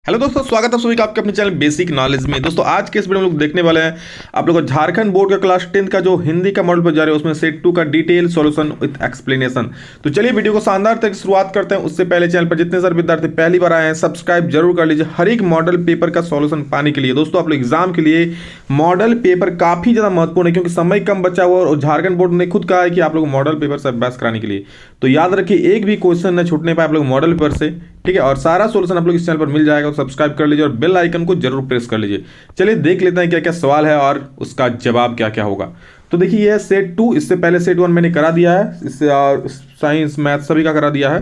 Hello दोस्तों, स्वागत है सभी का आपके अपने चैनल बेसिक नॉलेज में। दोस्तों आज के इस वीडियो में लोग देखने वाले हैं आप लोगों को झारखंड बोर्ड का क्लास 10 का जो हिंदी का मॉडल पर जा रहा है उसमें सेट 2 का डिटेल सॉल्यूशन विद एक्सप्लेनेशन। तो चलिए वीडियो को शानदार तक शुरुआत करते हैं। उससे पहले चैनल पर जितने सारे विद्यार्थी पहली बार आए हैं सब्सक्राइब जरूर कर लीजिए हर एक मॉडल पेपर का सॉल्यूशन पाने के लिए। दोस्तों आप लोग एग्जाम के लिए मॉडल पेपर काफी ज्यादा महत्वपूर्ण है क्योंकि समय कम बचा हुआ और झारखंड बोर्ड ने खुद कहा है कि आप लोग मॉडल पेपर से अभ्यास कराने के लिए। तो याद रखिए एक भी क्वेश्चन न छूटने पाए आप लोग मॉडल पेपर से, ठीक है। और सारा सॉल्यूशन आप लोग इस चैनल पर मिल जाएगा। सब्सक्राइब कर लीजिए और बेल आइकन को जरूर प्रेस कर लीजिए। चलिए देख लेते हैं क्या क्या सवाल है और उसका जवाब क्या क्या होगा। तो देखिए यह सेट 2, इससे पहले सेट 1 मैंने करा दिया है, इससे और साइंस मैथ सभी का करा दिया है।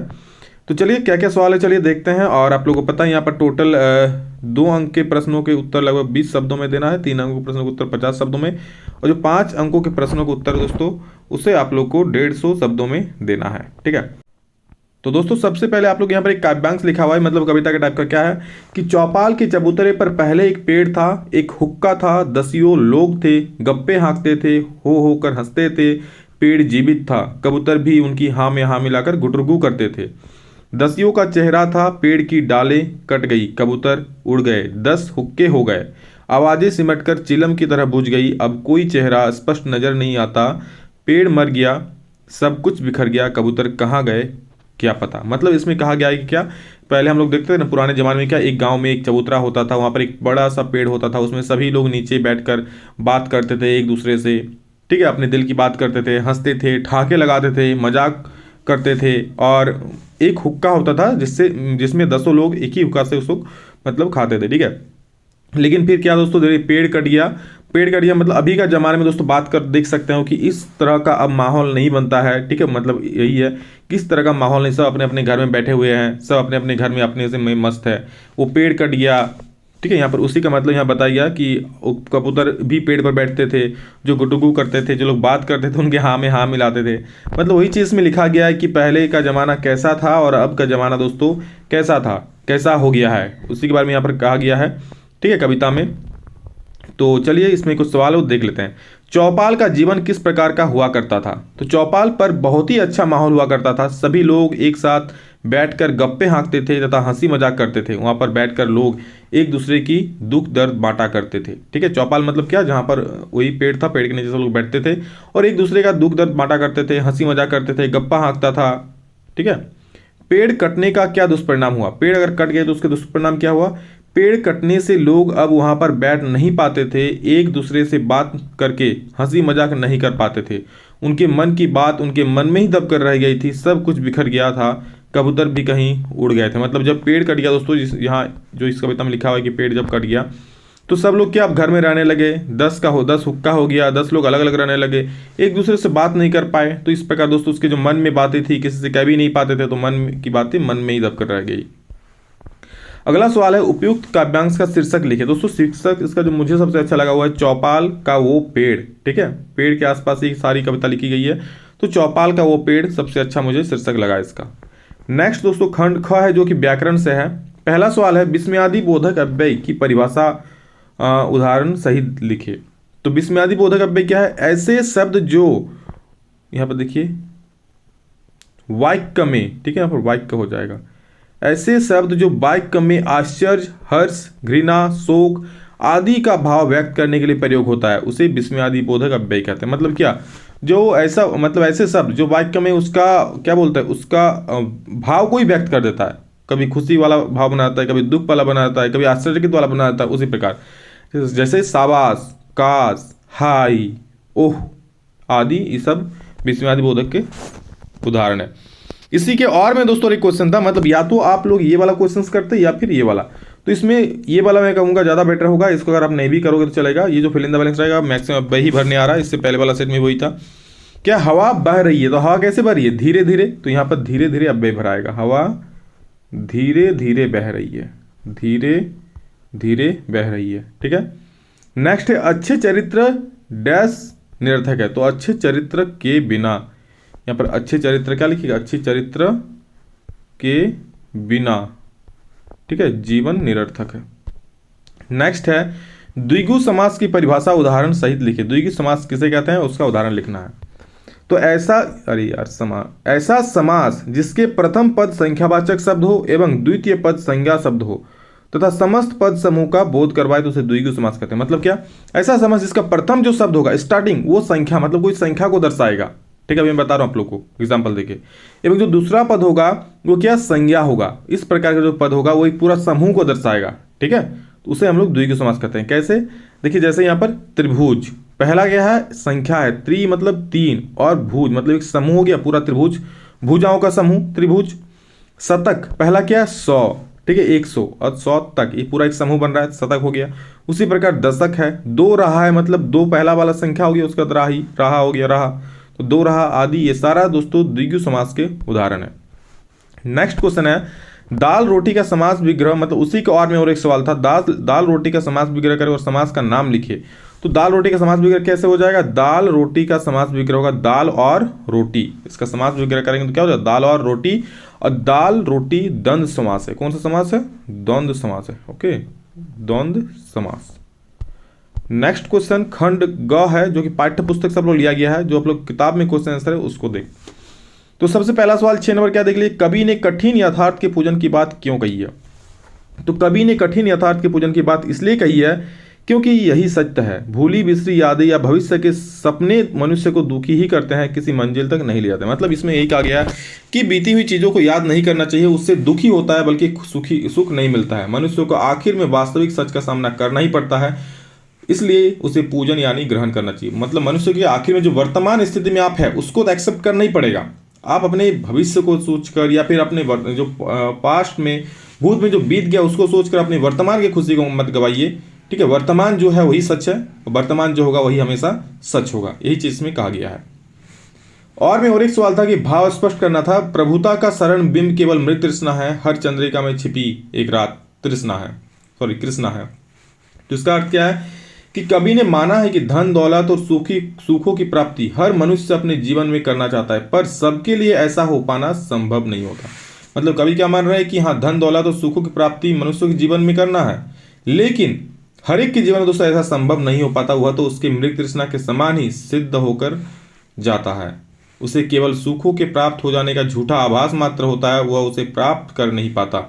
तो चलिए क्या क्या सवाल है चलिए देखते हैं। और आप लोगों को पता है यहाँ पर टोटल 2 अंक के प्रश्नों के उत्तर लगभग 20 शब्दों में देना है, 3 अंकों के प्रश्नों के उत्तर 50 शब्दों में, और जो 5 अंकों के प्रश्नों के उत्तर दोस्तों उसे आप लोग को 150 शब्दों में देना है, ठीक है। तो दोस्तों सबसे पहले आप लोग यहाँ पर एक काव्यांश लिखा हुआ है, मतलब कविता के टाइप का। क्या है कि चौपाल के चबूतरे पर पहले एक पेड़ था, एक हुक्का था, दसियों लोग थे, गप्पे हाँकते थे, हो कर हंसते थे, पेड़ जीवित था, कबूतर भी उनकी हाँ में हाँ मिलाकर गुटरगू करते थे। दसियों का चेहरा था, पेड़ की डालें कट गई, कबूतर उड़ गए, 10 हुक्के हो गए, आवाजें सिमटकर चिलम की तरह बुझ गई, अब कोई चेहरा स्पष्ट नजर नहीं आता, पेड़ मर गया, सब कुछ बिखर गया, कबूतर कहाँ गए क्या पता। मतलब इसमें कहा गया है कि क्या, पहले हम लोग देखते थे ना पुराने जमाने में, क्या एक गांव में एक चबूतरा होता था, वहां पर एक बड़ा सा पेड़ होता था, उसमें सभी लोग नीचे बैठकर बात करते थे एक दूसरे से, ठीक है, अपने दिल की बात करते थे, हंसते थे, ठहाके लगाते थे, मजाक करते थे। और एक हुक्का होता था जिसमें 10 लोग एक ही हुक्का से उसको मतलब खाते थे, ठीक है। लेकिन फिर क्या दोस्तों, धीरे पेड़ कट गया। पेड़ कट गया मतलब अभी का जमाने में दोस्तों बात कर देख सकते हो कि इस तरह का अब माहौल नहीं बनता है, ठीक है। मतलब यही है किस तरह का माहौल नहीं, सब अपने अपने घर में बैठे हुए हैं, सब अपने अपने घर में अपने से में मस्त है। वो पेड़ कट गया, ठीक है। यहाँ पर उसी का मतलब यहाँ बताया गया कि कबूतर भी पेड़ पर बैठते थे, जो गुटुगु करते थे, जो लोग बात करते थे उनके हाँ में हाँ मिलाते थे। मतलब वही चीज़ में लिखा गया है कि पहले का ज़माना कैसा था और अब का ज़माना दोस्तों कैसा था, कैसा हो गया है, उसी के बारे में यहाँ पर कहा गया है, ठीक है, कविता में। तो चलिए इसमें कुछ सवाल हो देख लेते हैं। चौपाल का जीवन किस प्रकार का हुआ करता था। तो चौपाल पर बहुत ही अच्छा माहौल हुआ करता था, सभी लोग एक साथ बैठकर गप्पे हाँकते थे तथा हंसी मजाक करते थे। वहां पर बैठकर लोग एक दूसरे की दुख दर्द बांटा करते थे, ठीक है। चौपाल मतलब क्या, जहां पर वही पेड़ था, पेड़ के नीचे से लोग बैठते थे और एक दूसरे का दुख दर्द बांटा करते थे, हंसी मजाक करते थे, गप्पा हाँकता था, ठीक है। पेड़ कटने का क्या दुष्परिणाम हुआ। पेड़ अगर कट गए तो उसके दुष्परिणाम क्या हुआ। पेड़ कटने से लोग अब वहां पर बैठ नहीं पाते थे, एक दूसरे से बात करके हंसी मजाक नहीं कर पाते थे, उनके मन की बात उनके मन में ही दब कर रह गई थी, सब कुछ बिखर गया था, कबूतर भी कहीं उड़ गए थे। मतलब जब पेड़ कट गया दोस्तों, यहाँ जो इस कविता में लिखा हुआ है कि पेड़ जब कट गया तो सब लोग क्या अब घर में रहने लगे, 10 हुक्का हो गया, 10 लोग अलग अलग रहने लगे, एक दूसरे से बात नहीं कर पाए। तो इस प्रकार दोस्तों उसके जो मन में बातें थी किसी से कह भी नहीं पाते थे, तो मन की बातें मन में ही दब कर रह गई। अगला सवाल है उपयुक्त काव्यांश का शीर्षक लिखे। दोस्तों शीर्षक इसका जो मुझे सबसे अच्छा लगा हुआ है चौपाल का वो पेड़, ठीक है। पेड़ के आसपास ही सारी कविता लिखी गई है, तो चौपाल का वो पेड़ सबसे अच्छा मुझे शीर्षक लगा इसका। नेक्स्ट दोस्तों खंड ख है जो कि व्याकरण से है। पहला सवाल है विस्मयादि बोधक अव्यय की परिभाषा उदाहरण सहित लिखे। तो विस्मयादि बोधक अव्यय क्या है, ऐसे शब्द जो यहाँ पर देखिए वाक्य में, ठीक है, यहाँ पर वाक्य हो जाएगा, ऐसे शब्द जो वाक्य में आश्चर्य, हर्ष, घृणा, शोक आदि का भाव व्यक्त करने के लिए प्रयोग होता है, उसे विस्मयादि बोधक अव्यय कहते हैं। मतलब क्या, जो ऐसा मतलब ऐसे शब्द जो वाक्य में उसका क्या बोलते हैं, उसका भाव को ही व्यक्त कर देता है, कभी खुशी वाला भाव बनाता है, कभी दुख वाला बनाता है, कभी आश्चर्यचकित वाला बनाता है। उसी प्रकार जैसे शाबाश, काश, हाय, ओह आदि ये सब विस्मयादि बोधक के उदाहरण है। इसी के और में दोस्तों एक क्वेश्चन था, मतलब या तो आप लोग ये वाला क्वेश्चन करते या फिर ये वाला। तो इसमें ये वाला मैं कहूँगा ज़्यादा बेटर होगा, इसको अगर आप नहीं भी करोगे तो चलेगा। ये जो फिल इन द ब्लैंक्स रहेगा मैक्सिमम वही भरने आ रहा है, इससे पहले वाला सेट में वही था। क्या हवा बह रही है, तो हवा कैसे बह रही है, धीरे धीरे, तो यहाँ पर धीरे धीरे अव्यय भराएगा, हवा धीरे धीरे बह रही है, धीरे धीरे बह रही है, ठीक है। नेक्स्ट है अच्छे चरित्र डैश निरर्थक है। तो अच्छे चरित्र के बिना, यहाँ पर अच्छे चरित्र क्या लिखिएगा, अच्छे चरित्र के बिना, ठीक है, जीवन निरर्थक है। नेक्स्ट है द्विगु समास की परिभाषा उदाहरण सहित लिखिए। द्विगु समास किसे कहते हैं उसका उदाहरण लिखना है। तो ऐसा, अरे यार ऐसा समास जिसके प्रथम पद संख्यावाचक शब्द हो एवं द्वितीय पद संज्ञा शब्द हो, तथा समस्त पद समूह का बोध करवाए तो उसे द्विगु समास कहते हैं। मतलब क्या, ऐसा समास जिसका प्रथम जो शब्द होगा स्टार्टिंग वो संख्या मतलब कोई संख्या को दर्शाएगा। ठीक है, अभी मैं बता रहा हूं आप लोग को एग्जाम्पल देके। एवं जो दूसरा पद होगा वो क्या, संज्ञा होगा। इस प्रकार का जो पद होगा वो एक पूरा समूह को दर्शाएगा। ठीक है, तो उसे हम लोग द्विगु समास कहते हैं। कैसे, देखिए जैसे यहाँ पर त्रिभुज, पहला क्या है, संख्या है, त्रि मतलब तीन, और भुज मतलब एक समूह हो गया पूरा त्रिभुज, भुजाओं का समूह त्रिभुज। शतक, पहला क्या है 100, ठीक है 100, और 100 तक ये पूरा एक समूह बन रहा है, शतक हो गया। उसी प्रकार दशक है, दो रहा है मतलब दो पहला वाला संख्या हो गया, उसका बाद राही, रहा हो गया रहा, तो दो रहा आदि, ये सारा दोस्तों द्विगु समास के उदाहरण है। नेक्स्ट क्वेश्चन है, दाल रोटी का समास विग्रह, मतलब उसी के और में और एक सवाल था, दाल रोटी का समास विग्रह करे और समास का नाम लिखे। तो दाल रोटी का समास विग्रह कैसे हो जाएगा, दाल रोटी का समास विग्रह होगा दाल और रोटी, इसका समास विग्रह करेंगे तो क्या हो जाएगा, दाल और रोटी। और दाल रोटी द्वंद्व समास है। कौन सा समास है, द्वंद्व समास है। ओके, द्वंद्व समास। नेक्स्ट क्वेश्चन खंड ग है, जो कि पाठ्य पुस्तक से आप लोग लिया गया है, जो आप लोग किताब में क्वेश्चन आंसर है उसको देख। तो सबसे पहला सवाल 6 नंबर क्या देख लीजिए, कवि ने कठिन यथार्थ के पूजन की बात क्यों कही है। तो कवि ने कठिन यथार्थ के पूजन की बात इसलिए कही है क्योंकि यही सत्य है। भूली बिसरी यादें या भविष्य के सपने मनुष्य को दुखी ही करते हैं, किसी मंजिल तक नहीं ले जाते। मतलब इसमें यही कहा गया है कि बीती हुई चीजों को याद नहीं करना चाहिए, उससे दुखी होता है बल्कि सुख नहीं मिलता है। मनुष्य को आखिर में वास्तविक सच का सामना करना ही पड़ता है, इसलिए उसे पूजन यानी ग्रहण करना चाहिए। मतलब मनुष्य के आखिर में जो वर्तमान स्थिति में आप है उसको तो एक्सेप्ट करना ही पड़ेगा। आप अपने भविष्य को सोचकर या फिर अपने जो पास्ट में भूत में जो बीत गया उसको सोचकर अपने वर्तमान की खुशी को मत गवाइए। ठीक है, वर्तमान जो है वही सच है, वर्तमान जो होगा वही हमेशा सच होगा, यही चीज में कहा गया है। और में और एक सवाल था कि भाव स्पष्ट करना था, प्रभुता का शरण बिंब केवल मृत तृष्णा है, हर चंद्रिका में छिपी एक रात तृष्णा है, सॉरी कृष्णा है। तो इसका अर्थ क्या है कि कवि ने माना है कि धन दौलत और सुखों की प्राप्ति हर मनुष्य अपने जीवन में करना चाहता है, पर सबके लिए ऐसा हो पाना संभव नहीं होता। मतलब कवि क्या मान रहे हैं कि हाँ, धन दौलत और सुखों की प्राप्ति मनुष्य के जीवन में करना है, लेकिन हर एक के जीवन में दोस्तों ऐसा संभव नहीं हो पाता। हुआ तो उसके मृत तृष्णा के समान ही सिद्ध होकर जाता है। उसे केवल सुखों के प्राप्त हो जाने का झूठा आभास मात्र होता है, वह उसे प्राप्त कर नहीं पाता,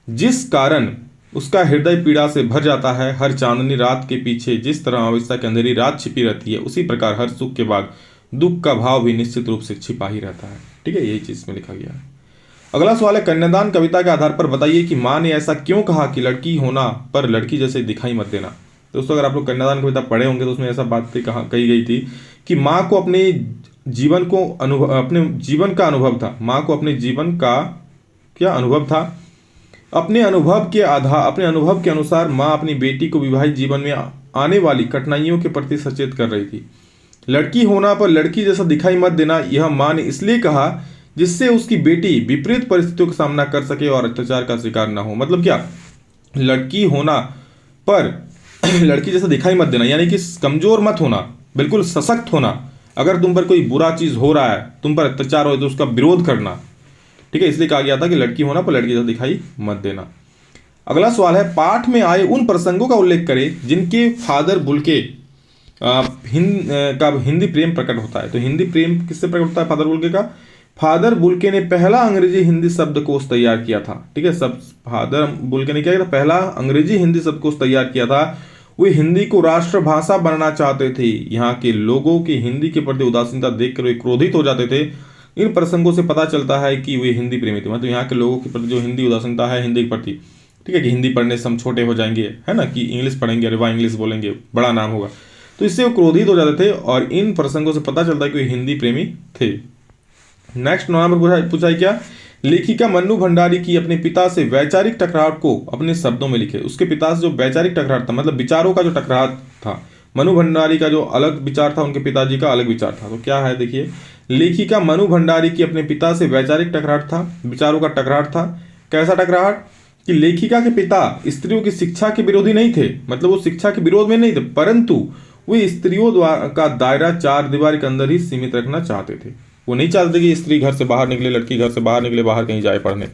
जिस कारण उसका हृदय पीड़ा से भर जाता है। हर चांदनी रात के पीछे जिस तरह अवस्था की अंधेरी रात छिपी रहती है, उसी प्रकार हर सुख के बाद दुख का भाव भी निश्चित रूप से छिपा ही रहता है। ठीक है, यही चीज में लिखा गया है। अगला सवाल है, कन्यादान कविता के आधार पर बताइए कि माँ ने ऐसा क्यों कहा कि लड़की होना पर लड़की जैसे दिखाई मत देना। दोस्तों अगर आप लोग कन्यादान कविता पढ़े होंगे तो उसमें ऐसा बात कही गई थी कि माँ को अपने जीवन का अनुभव था, माँ को अपने जीवन का क्या अनुभव था, अपने अनुभव के अनुसार माँ अपनी बेटी को विवाहित जीवन में आने वाली कठिनाइयों के प्रति सचेत कर रही थी। लड़की होना पर लड़की जैसा दिखाई मत देना, यह माँ ने इसलिए कहा जिससे उसकी बेटी विपरीत परिस्थितियों का सामना कर सके और अत्याचार का शिकार न हो। मतलब क्या, लड़की होना पर लड़की जैसा दिखाई मत देना, यानी कि कमजोर मत होना, बिल्कुल सशक्त होना। अगर तुम पर कोई बुरा चीज हो रहा है, तुम पर अत्याचार हो तो उसका विरोध करना। ठीक है, इसलिए कहा गया था कि लड़की होना पर लड़की जैसा दिखाई मत देना। अगला सवाल है, पाठ में आए उन प्रसंगों का उल्लेख करें जिनके फादर बुल्के का हिंदी प्रेम प्रकट होता है। तो हिंदी प्रेम किससे प्रकट होता है, फादर बुल्के का। फादर बुल्के ने पहला अंग्रेजी हिंदी शब्दकोश तैयार किया था। ठीक है, सब फादर बुल्के ने क्या किया था, पहला अंग्रेजी हिंदी शब्दकोश तैयार किया था। वे हिंदी को राष्ट्रभाषा बनाना चाहते थे। यहाँ के लोगों की हिंदी के प्रति उदासीनता देखकर वे क्रोधित हो जाते थे। इन प्रसंगों से पता चलता है कि वे हिंदी प्रेमी थे। मतलब यहाँ के लोगों के प्रति जो हिंदी उदासीनता है हिंदी के प्रति, ठीक है, कि हिंदी पढ़ने से हम छोटे हो जाएंगे, है ना, कि इंग्लिश पढ़ेंगे, अरे वाह इंग्लिश बोलेंगे, बड़ा नाम होगा, तो इससे वो क्रोधित हो जाते थे। और इन प्रसंगों से पता चलता है कि वे हिंदी प्रेमी थे। नेक्स्ट 9 नंबर पूछा है क्या, लेखिका मन्नू भंडारी की अपने पिता से वैचारिक टकराव को अपने शब्दों में लिखे। उसके पिता से जो वैचारिक टकराव था, मतलब विचारों का जो टकराव था, मनु भंडारी का जो अलग विचार था, उनके पिताजी का अलग विचार था। तो क्या है देखिए, लेखिका मनु भंडारी की अपने पिता से वैचारिक टकराव था, विचारों का टकराव था। कैसा टकराव कि लेखिका के पिता स्त्रियों की शिक्षा के विरोधी नहीं थे, मतलब वो शिक्षा के विरोध में नहीं थे, परंतु वे स्त्रियों का दायरा 4 दीवार के अंदर ही सीमित रखना चाहते थे। वो नहीं चाहते कि स्त्री घर से बाहर निकले, लड़की घर से बाहर निकले, बाहर कहीं जाए पढ़ने।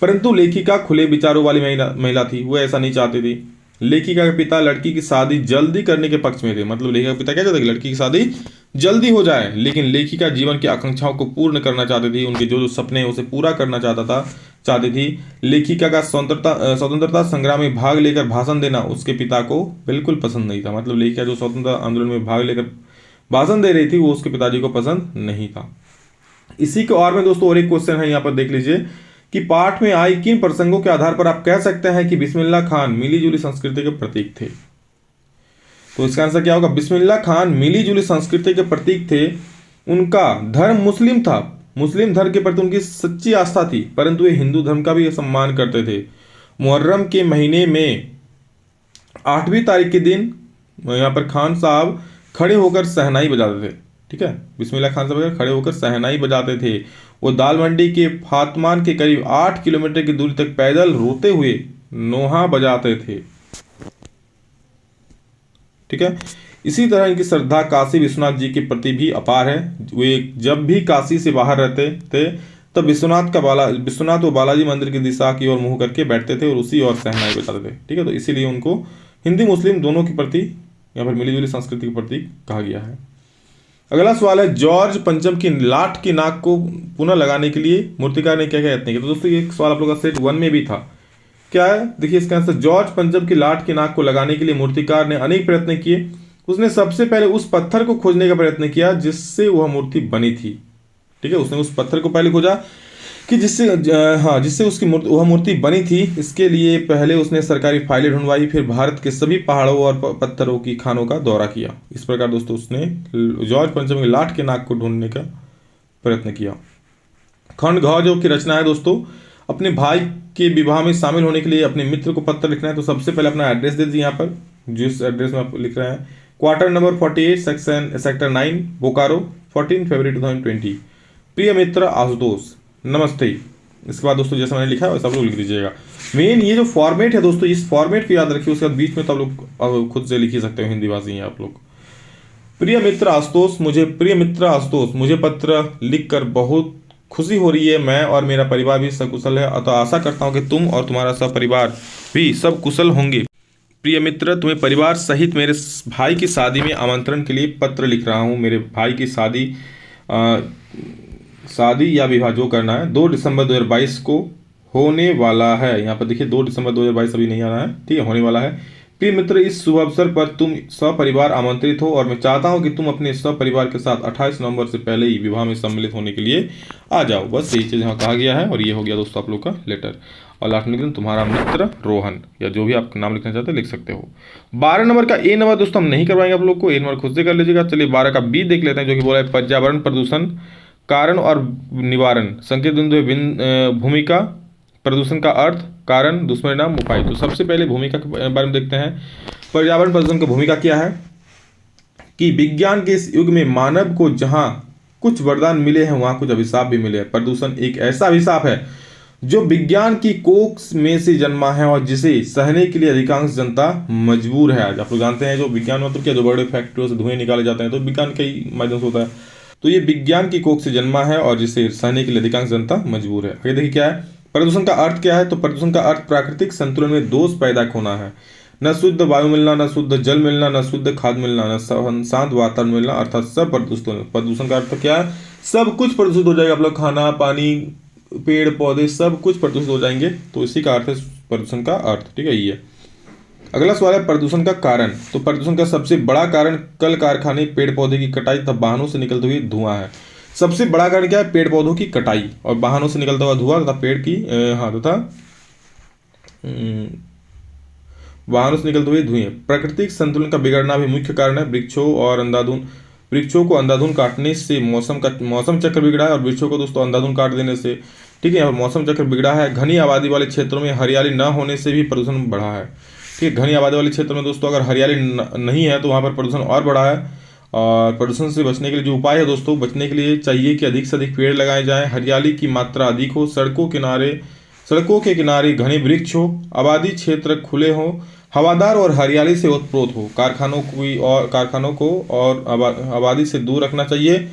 परंतु लेखिका खुले विचारों वाली महिला थी, वो ऐसा नहीं चाहती थी। लेखिका के पिता लड़की की शादी जल्दी करने के पक्ष में थे। मतलब लेखिका के पिता क्या चाहते थे, लड़की की शादी जल्दी हो जाए, लेकिन लेखिका जीवन की आकांक्षाओं को पूर्ण करना चाहती थी। उनके जो सपने उसे पूरा करना चाहती थी। लेखिका का स्वतंत्रता संग्राम में भाग लेकर भाषण देना उसके पिता को बिल्कुल पसंद नहीं था। मतलब लेखिका जो स्वतंत्रता आंदोलन में भाग लेकर भाषण दे रही थी वो उसके पिताजी को पसंद नहीं था। इसी के और में दोस्तों और एक क्वेश्चन है यहाँ पर देख लीजिए कि पाठ में आई किन प्रसंगों के आधार पर आप कह सकते हैं कि बिस्मिल्लाह खान मिलीजुली संस्कृति के प्रतीक थे। तो इसका आंसर क्या होगा? बिस्मिल्लाह खान मिलीजुली संस्कृति के प्रतीक थे। उनका धर्म मुस्लिम था, मुस्लिम धर्म के प्रति उनकी सच्ची आस्था थी, परंतु वे हिंदू धर्म का भी सम्मान करते थे। मुहर्रम के महीने में 8वीं तारीख के दिन यहाँ पर खान साहब खड़े होकर शहनाई बजाते थे। ठीक है, बिस्मिल्लाह खान साहब खड़े होकर शहनाई बजाते थे। वो दाल मंडी के फातमान के करीब 8 किलोमीटर की दूरी तक पैदल रोते हुए नोहा बजाते थे। ठीक है, इसी तरह इनकी श्रद्धा काशी विश्वनाथ जी के प्रति भी अपार है। वे जब भी काशी से बाहर रहते थे तब विश्वनाथ व बालाजी मंदिर की दिशा की ओर मुंह करके बैठते थे और उसी ओर शहनाई बजाते थे। ठीक है, तो इसीलिए उनको हिंदू मुस्लिम दोनों के प्रति यहाँ पर मिलीजुली संस्कृति के प्रति कहा गया है। अगला सवाल है, जॉर्ज पंचम की लाठ की नाक को पुनः लगाने के लिए मूर्तिकार ने क्या क्या यत्न किया? तो दोस्तों ये सवाल आप लोगों का सेट 1 में भी था। क्या है? देखिए इसका आंसर, जॉर्ज पंचम की लाठ की नाक को लगाने के लिए मूर्तिकार ने अनेक प्रयत्न किए। उसने सबसे पहले उस पत्थर को खोजने का प्रयत्न किया जिससे वह मूर्ति बनी थी। ठीक है, उसने उस पत्थर को पहले खोजा कि जिससे उसकी वह मूर्ति बनी थी। इसके लिए पहले उसने सरकारी फाइलें ढूंढवाई, फिर भारत के सभी पहाड़ों और पत्थरों की खानों का दौरा किया। इस प्रकार दोस्तों उसने जॉर्ज पंचम की लाठ के नाक को ढूंढने का प्रयत्न किया। खंड घ जो की रचना है दोस्तों, अपने भाई के विवाह में शामिल होने के लिए अपने मित्र को पत्र लिखना है। तो सबसे पहले अपना एड्रेस दे दीजिए। यहाँ पर जिस एड्रेस में आप लिख रहे हैं, क्वार्टर नंबर 48 सेक्टर 9 बोकारो 14 फरवरी 2020। प्रिय मित्र आशुतोष, नमस्ते। इसके बाद दोस्तों जैसा मैंने लिखा है वैसा आप लोग लिख दीजिएगा। मेन ये जो फॉर्मेट है दोस्तों, इस फॉर्मेट को याद रखिए। उसके बाद बीच में तो आप लोग खुद से लिख ही सकते हो, हिंदी भाषी हैं आप लोग। प्रिय मित्र आशुतोष, मुझे पत्र लिखकर बहुत खुशी हो रही है। मैं और मेरा परिवार भी सकुशल है, अतः आशा करता हूँ कि तुम और तुम्हारा सब परिवार भी सब कुशल होंगे। प्रिय मित्र, तुम्हें परिवार सहित मेरे भाई की शादी में आमंत्रण के लिए पत्र लिख रहा हूँ। मेरे भाई की शादी या विवाह जो करना है 2 दिसंबर 2022 को होने वाला है। यहाँ पर देखिए 2 दिसंबर 2022 अभी नहीं आना है, ठीक है, होने वाला है। प्रिय मित्र, इस शुभ अवसर पर तुम सपरिवार आमंत्रित हो और मैं चाहता हूं कि तुम अपने सपरिवार के साथ 28 नवंबर से पहले ही विवाह में सम्मिलित होने के लिए आ जाओ। बस यही चीज़ यहाँ कहा गया है और ये हो गया दोस्तों आप लोग का लेटर। और लास्ट में तुम्हारा मित्र रोहन, या जो भी आप नाम लिखना चाहते हैं लिख सकते हो। 12 नंबर का ए नंबर दोस्तों हम नहीं करवाएंगे आप लोग को, ए नंबर खुद से कर लीजिएगा। चलिए 12 का बी देख लेते हैं, जो कि बोला है पर्यावरण प्रदूषण कारण और निवारण। संकेत बिंदु भूमिका, प्रदूषण का अर्थ, कारण, दुष्परिणाम, उपाय। तो सबसे पहले भूमिका के बारे में देखते हैं। पर्यावरण प्रदूषण की भूमिका क्या है कि विज्ञान के इस युग में मानव को जहां कुछ वरदान मिले हैं वहां कुछ अभिशाप भी मिले हैं। प्रदूषण एक ऐसा अभिशाप है जो विज्ञान की कोख में से जन्मा है और जिसे सहने के लिए अधिकांश जनता मजबूर है। आज आप लोग जानते हैं जो विज्ञान मतलब क्या, जो बड़े फैक्ट्रियों से धुएं निकाले जाते हैं तो विज्ञान के ही माध्यम से होता है। तो ये विज्ञान की कोख से जन्मा है और जिसे सहने के लिए अधिकांश जनता मजबूर है। आगे देखिए क्या है, प्रदूषण का अर्थ क्या है। तो प्रदूषण का अर्थ प्राकृतिक संतुलन में दोष पैदा होना है। न शुद्ध वायु मिलना, न शुद्ध जल मिलना, न शुद्ध खाद मिलना, न शांत वातावरण मिलना, अर्थात सब प्रदूषण। प्रदूषण का अर्थ क्या है, सब कुछ प्रदूषित हो जाएगा। आप लोग खाना पानी पेड़ पौधे सब कुछ प्रदूषित हो जाएंगे। तो इसी का अर्थ है प्रदूषण का अर्थ, ठीक है ये। अगला सवाल है प्रदूषण का कारण। तो प्रदूषण का सबसे बड़ा कारण कल कारखाने, पेड़ पौधे की कटाई तथा वाहनों से निकलते हुए धुआं है। सबसे बड़ा कारण क्या है, पेड़ पौधों की कटाई और वाहनों से निकलता हुआ धुआं तथा वाहनों से निकलते हुए धुएं। प्राकृतिक संतुलन का बिगड़ना भी मुख्य कारण है। वृक्षों को अंधाधुंध काटने से मौसम चक्र बिगड़ा है और वृक्षों को दोस्तों अंधाधुंध काट देने से, ठीक है, यहाँ पर मौसम चक्र बिगड़ा है। घनी आबादी वाले क्षेत्रों में हरियाली न होने से भी प्रदूषण बढ़ा है। ठीक है, घनी आबादी वाले क्षेत्रों में दोस्तों अगर हरियाली नहीं है तो वहाँ पर प्रदूषण और बढ़ा है। और प्रदूषण से बचने के लिए जो उपाय है दोस्तों, बचने के लिए चाहिए कि अधिक से अधिक पेड़ लगाए जाएं, हरियाली की मात्रा अधिक हो, सड़कों के किनारे घने वृक्ष हो, आबादी क्षेत्र खुले हो, हवादार और हरियाली से ओतप्रोत हो। कारखानों को और आबादी से दूर रखना चाहिए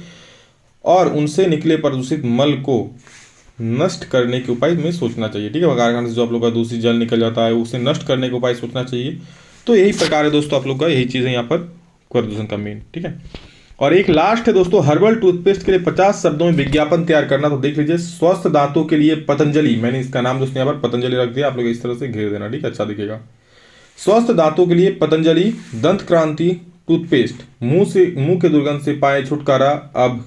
और उनसे निकले प्रदूषित मल को नष्ट करने के उपाय में सोचना चाहिए। ठीक है, कारखाने से जो आप लोग का दूषित जल निकल जाता है उसे नष्ट करने के उपाय सोचना चाहिए। तो यही प्रकार है दोस्तों आप लोग का, यही चीज़ है यहाँ पर प्रदूषण का मेन। ठीक है, और एक लास्ट है दोस्तों, हर्बल टूथपेस्ट के लिए 50 शब्दों में विज्ञापन तैयार करना। तो देख लीजिए, स्वस्थ दांतों के लिए पतंजलि, मैंने इसका नाम दोस्तों यहाँ पर पतंजलि रख दिया, आप लोग इस तरह से घेर देना, ठीक है, अच्छा दिखेगा। स्वस्थ दांतों के लिए पतंजलि दंत क्रांति टूथपेस्ट, मुंह के दुर्गंध से पाए छुटकारा अब,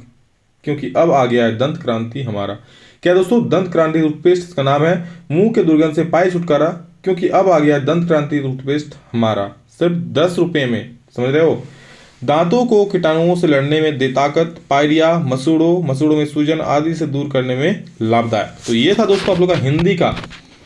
क्योंकि अब आ गया है दंत क्रांति हमारा। क्या दोस्तों, दंत क्रांति टूथपेस्ट का नाम है, मुंह के दुर्गंध से पाए छुटकारा क्योंकि अब आ गया है दंत क्रांति टूथपेस्ट हमारा, सिर्फ 10 रुपए में, समझ रहे हो। दांतों को कीटाणुओं से लड़ने में दे ताकत, पायरिया, मसूड़ों में सूजन आदि से दूर करने में लाभदायक। तो ये था दोस्तों आप लोग का हिंदी का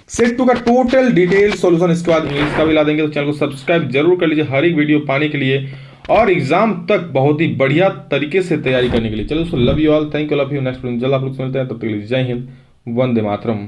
सेट 2 का टोटल डिटेल सॉल्यूशन। इसके बाद इंग्लिश का भी ला देंगे, तो चैनल को सब्सक्राइब जरूर कर लीजिए हर एक वीडियो पाने के लिए और एग्जाम तक बहुत ही बढ़िया तरीके से तैयारी करने के लिए। चलो दोस्तों, love you all, thank you, love you, next जल्द आप लोग से मिलते हैं, तब तक के लिए जय हिंद, वंदे मातरम।